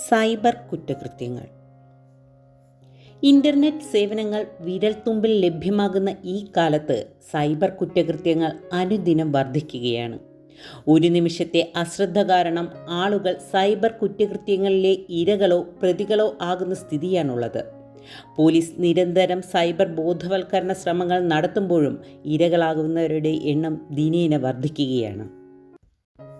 Cyber കുറ്റകൃത്യങ്ങൾ. Internet സേവനങ്ങൾ വിരൽത്തുമ്പിൽ ലഭ്യമാകുന്ന ഈ കാലത്ത് സൈബർ കുറ്റകൃത്യങ്ങൾ അനുദിനം വർദ്ധിക്കുകയാണ്. ഒരു നിമിഷത്തെ അശ്രദ്ധ കാരണം ആളുകൾ സൈബർ കുറ്റകൃത്യങ്ങളിലെ ഇരകളോ പ്രതികളോ ആകുന്ന സ്ഥിതിയാണുള്ളത്. പോലീസ് നിരന്തരം സൈബർ ബോധവൽക്കരണ ശ്രമങ്ങൾ നടത്തുമ്പോഴും ഇരകളാകുന്നവരുടെ എണ്ണം ദിനേന വർദ്ധിക്കുകയാണ്.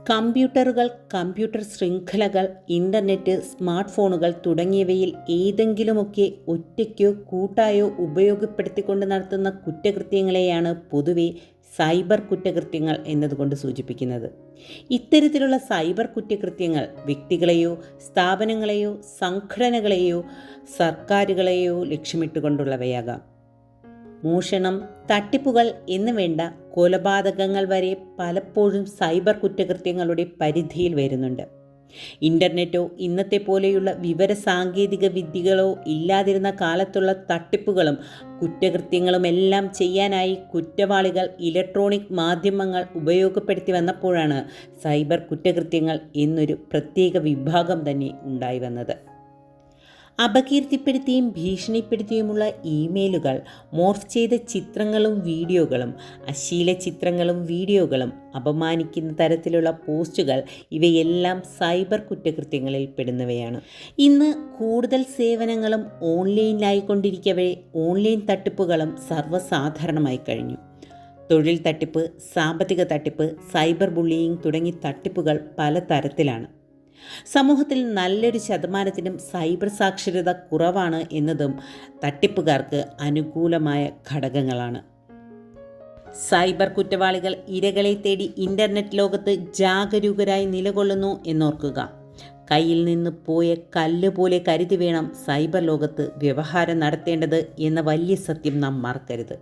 കമ്പ്യൂട്ടറുകൾ, കമ്പ്യൂട്ടർ ശൃംഖലകൾ, ഇൻ്റർനെറ്റ്, സ്മാർട്ട് ഫോണുകൾ തുടങ്ങിയവയിൽ ഏതെങ്കിലുമൊക്കെ ഒറ്റയ്ക്കോ കൂട്ടായോ ഉപയോഗപ്പെടുത്തിക്കൊണ്ട് നടത്തുന്ന കുറ്റകൃത്യങ്ങളെയാണ് പൊതുവെ സൈബർ കുറ്റകൃത്യങ്ങൾ എന്നതുകൊണ്ട് സൂചിപ്പിക്കുന്നത്. ഇത്തരത്തിലുള്ള സൈബർ കുറ്റകൃത്യങ്ങൾ വ്യക്തികളെയോ സ്ഥാപനങ്ങളെയോ സംഘടനകളെയോ സർക്കാരുകളെയോ ലക്ഷ്യമിട്ടുകൊണ്ടുള്ളവയാകാം. മോഷണം, തട്ടിപ്പുകൾ എന്ന് വേണ്ട കൊലപാതകങ്ങൾ വരെ പലപ്പോഴും സൈബർ കുറ്റകൃത്യങ്ങളുടെ പരിധിയിൽ വരുന്നുണ്ട്. ഇൻ്റർനെറ്റോ ഇന്നത്തെ പോലെയുള്ള വിവര സാങ്കേതിക വിദ്യകളോ ഇല്ലാതിരുന്ന കാലത്തുള്ള തട്ടിപ്പുകളും കുറ്റകൃത്യങ്ങളുമെല്ലാം ചെയ്യാനായി കുറ്റവാളികൾ ഇലക്ട്രോണിക് മാധ്യമങ്ങൾ ഉപയോഗപ്പെടുത്തി വന്നപ്പോഴാണ് സൈബർ കുറ്റകൃത്യങ്ങൾ എന്നൊരു പ്രത്യേക വിഭാഗം തന്നെ ഉണ്ടായി വന്നത്. അപകീർത്തിപ്പെടുത്തിയും ഭീഷണിപ്പെടുത്തിയുമുള്ള ഇമെയിലുകൾ, മോർഫ് ചെയ്ത ചിത്രങ്ങളും വീഡിയോകളും, അശ്ലീല ചിത്രങ്ങളും വീഡിയോകളും, അപമാനിക്കുന്ന തരത്തിലുള്ള പോസ്റ്റുകൾ ഇവയെല്ലാം സൈബർ കുറ്റകൃത്യങ്ങളിൽ പെടുന്നവയാണ്. ഇന്ന് കൂടുതൽ സേവനങ്ങളും ഓൺലൈനിലായിക്കൊണ്ടിരിക്കവേ ഓൺലൈൻ തട്ടിപ്പുകളും സർവ്വസാധാരണമായി കഴിഞ്ഞു. തൊഴിൽ തട്ടിപ്പ്, സാമ്പത്തിക തട്ടിപ്പ്, സൈബർ ബുള്ളിയിങ് തുടങ്ങി തട്ടിപ്പുകൾ പലതരത്തിലാണ്. സമൂഹത്തിൽ നല്ലൊരു ശതമാനത്തിനും സൈബർ സാക്ഷരത കുറവാണ് എന്നതും തട്ടിപ്പുകാർക്ക് അനുകൂലമായ ഘടകങ്ങളാണ്. സൈബർ കുറ്റവാളികൾ ഇരകളെ തേടി ഇൻ്റർനെറ്റ് ലോകത്ത് ജാഗരൂകരായി നിലകൊള്ളുന്നു എന്നോർക്കുക. കയ്യിൽ നിന്ന് പോയ കല്ല് പോലെ കരുതി വേണം സൈബർ ലോകത്ത് വ്യവഹാരം നടത്തേണ്ടത് എന്ന വലിയ സത്യം നാം മറക്കരുത്.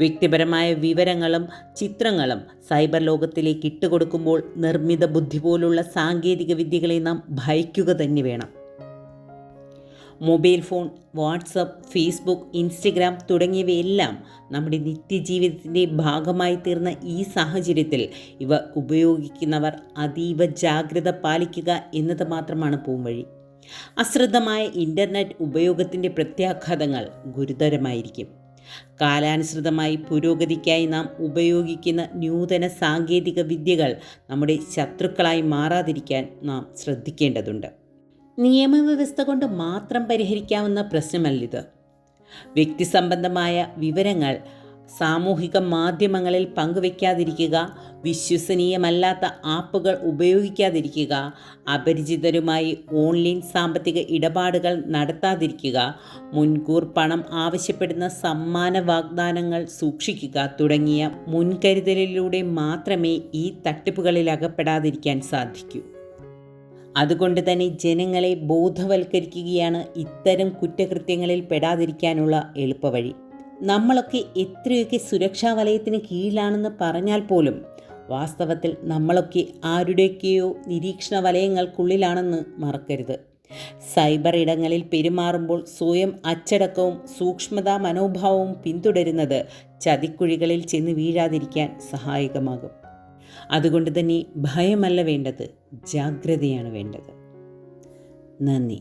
വ്യക്തിപരമായ വിവരങ്ങളും ചിത്രങ്ങളും സൈബർ ലോകത്തിലേക്ക് ഇട്ടുകൊടുക്കുമ്പോൾ നിർമ്മിത ബുദ്ധി പോലുള്ള സാങ്കേതിക വിദ്യകളെ നാം ഭയക്കുക തന്നെ വേണം. Mobile phone, WhatsApp, Facebook, Instagram തുടങ്ങിയവയെല്ലാം നമ്മുടെ നിത്യജീവിതത്തിൻ്റെ ഭാഗമായി തീർന്ന ഈ സാഹചര്യത്തിൽ ഇവ ഉപയോഗിക്കുന്നവർ അതീവ ജാഗ്രത പാലിക്കുക എന്നത് മാത്രമാണ് പോംവഴി. അശ്രദ്ധമായ ഇൻ്റർനെറ്റ് ഉപയോഗത്തിൻ്റെ പ്രത്യാഘാതങ്ങൾ ഗുരുതരമായിരിക്കും. കാലാനുസൃതമായി പുരോഗതിക്കായി നാം ഉപയോഗിക്കുന്ന നൂതന സാങ്കേതിക വിദ്യകൾ നമ്മുടെ ശത്രുക്കളായി മാറാതിരിക്കാൻ നാം ശ്രദ്ധിക്കേണ്ടതുണ്ട്. നിയമവ്യവസ്ഥ കൊണ്ട് മാത്രം പരിഹരിക്കാവുന്ന പ്രശ്നമല്ലിത്. വ്യക്തിസംബന്ധമായ വിവരങ്ങൾ സാമൂഹിക മാധ്യമങ്ങളിൽ പങ്കുവയ്ക്കാതിരിക്കുക, വിശ്വസനീയമല്ലാത്ത ആപ്പുകൾ ഉപയോഗിക്കാതിരിക്കുക, അപരിചിതരുമായി ഓൺലൈൻ സാമ്പത്തിക ഇടപാടുകൾ നടത്താതിരിക്കുക, മുൻകൂർ പണം ആവശ്യപ്പെടുന്ന സമ്മാന വാഗ്ദാനങ്ങൾ സൂക്ഷിക്കുക തുടങ്ങിയ മുൻകരുതലിലൂടെ മാത്രമേ ഈ തട്ടിപ്പുകളിൽ അകപ്പെടാതിരിക്കാൻ സാധിക്കൂ. അതുകൊണ്ട് തന്നെ ജനങ്ങളെ ബോധവൽക്കരിക്കുകയാണ് ഇത്തരം കുറ്റകൃത്യങ്ങളിൽ പെടാതിരിക്കാനുള്ള എളുപ്പവഴി. നമ്മളൊക്കെ എത്രയൊക്കെ സുരക്ഷാ വലയത്തിന് കീഴിലാണെന്ന് പറഞ്ഞാൽ പോലും വാസ്തവത്തിൽ നമ്മളൊക്കെ ആരുടെയൊക്കെയോ നിരീക്ഷണ വലയങ്ങൾക്കുള്ളിലാണെന്ന് മറക്കരുത്. സൈബർ ഇടങ്ങളിൽ പെരുമാറുമ്പോൾ സ്വയം അച്ചടക്കവും സൂക്ഷ്മതാ മനോഭാവവും പിന്തുടരുന്നത് ചതിക്കുഴികളിൽ ചെന്ന് വീഴാതിരിക്കാൻ സഹായകമാകും. അതുകൊണ്ട് തന്നെ ഭയമല്ല വേണ്ടത്, ജാഗ്രതയാണ് വേണ്ടത്. നന്ദി.